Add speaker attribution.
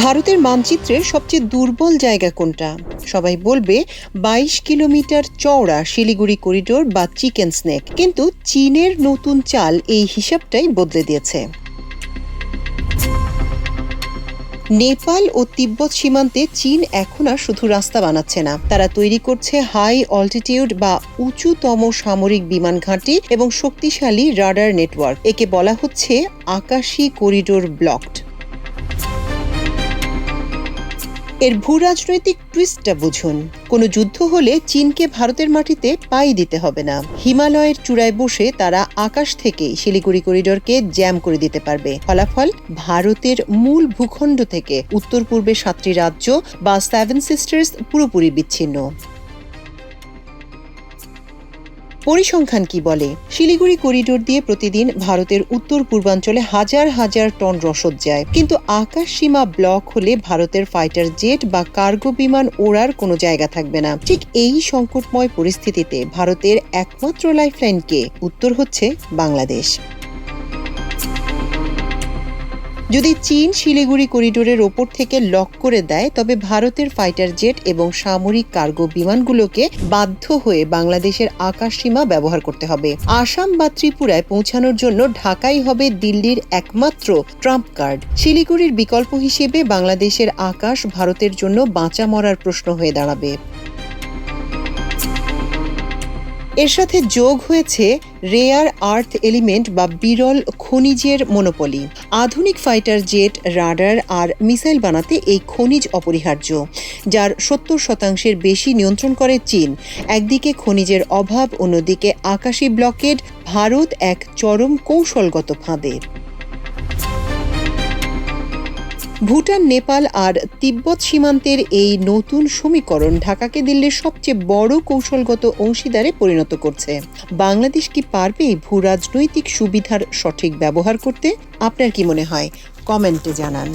Speaker 1: ভারতের মানচিত্রের সবচেয়ে দুর্বল জায়গা কোনটা? সবাই বলবে ২২ কিলোমিটার চওড়া শিলিগুড়ি করিডোর বা চিকেন স্নেক। কিন্তু চীনের নতুন চাল এই হিসাবটাই বদলে দিয়েছে। নেপাল ও তিব্বত সীমান্তে চীন এখন আর শুধু রাস্তা বানাচ্ছে না, তারা তৈরি করছে হাই অল্টিটিউড বা উঁচুতম সামরিক বিমান ঘাঁটি এবং শক্তিশালী রাডার নেটওয়ার্ক। একে বলা হচ্ছে আকাশী করিডোর ব্লকড। এর ভূরাজনৈতিক টুইস্টটা বুঝুন। কোনো যুদ্ধ হলে চীনকে ভারতের মাটিতে পাই দিতে হবে না। হিমালয়ের চূড়ায় বসে তারা আকাশ থেকেই শিলিগুড়ি করিডোরকে জ্যাম করে দিতে পারবে। ফলাফল, ভারতের মূল ভূখণ্ড থেকে উত্তর পূর্বে ৭টি রাজ্য বা 7 সিস্টার্স পুরোপুরি বিচ্ছিন্ন। পরিসংখ্যান কি বলে? শিলিগুড়ি করিডোর দিয়ে প্রতিদিন ভারতের উত্তর পূর্বাঞ্চলে হাজার হাজার টন রসদ যায়, কিন্তু আকাশ সীমা ব্লক হলে ভারতের ফাইটার জেট বা কার্গো বিমান ওড়ার কোনো জায়গা থাকবে না। ঠিক এই সংকটময় পরিস্থিতিতে ভারতের একমাত্র লাইফলাইন কে? উত্তর হচ্ছে বাংলাদেশ। যদি চীন শিলিগুড়ি করিডোরের ওপর থেকে লক করে দেয়, তবে ভারতের ফাইটার জেট এবং সামরিক কার্গো বিমানগুলোকে বাধ্য হয়ে বাংলাদেশের আকাশসীমা ব্যবহার করতে হবে। আসাম বা ত্রিপুরায় পৌঁছানোর জন্য ঢাকাই হবে দিল্লির একমাত্র ট্রাম্প কার্ড। শিলিগুড়ির বিকল্প হিসেবে বাংলাদেশের আকাশ ভারতের জন্য বাঁচা মরার প্রশ্ন হয়ে দাঁড়াবে। এর সাথে যোগ হয়েছে রেয়ার আর্থ এলিমেন্ট বা বিরল খনিজের মনোপলি। আধুনিক ফাইটার জেট, রাডার আর মিসাইল বানাতে এই খনিজ অপরিহার্য, যার ৭০% বেশি নিয়ন্ত্রণ করে চীন। একদিকে খনিজের অভাব, অন্যদিকে আকাশী ব্লকেড। ভারত এক চরম কৌশলগত ফাঁদে। ভুটান, নেপাল আর তিব্বত সীমান্তের এই নতুন সমীকরণ ঢাকাকে দিল্লির সবচেয়ে বড় কৌশলগত অংশীদারে পরিণত করছে। বাংলাদেশ কি পারবে ভূরাজনৈতিক সুবিধার সঠিক ব্যবহার করতে? আপনার কি মনে হয়? কমেন্টে জানান।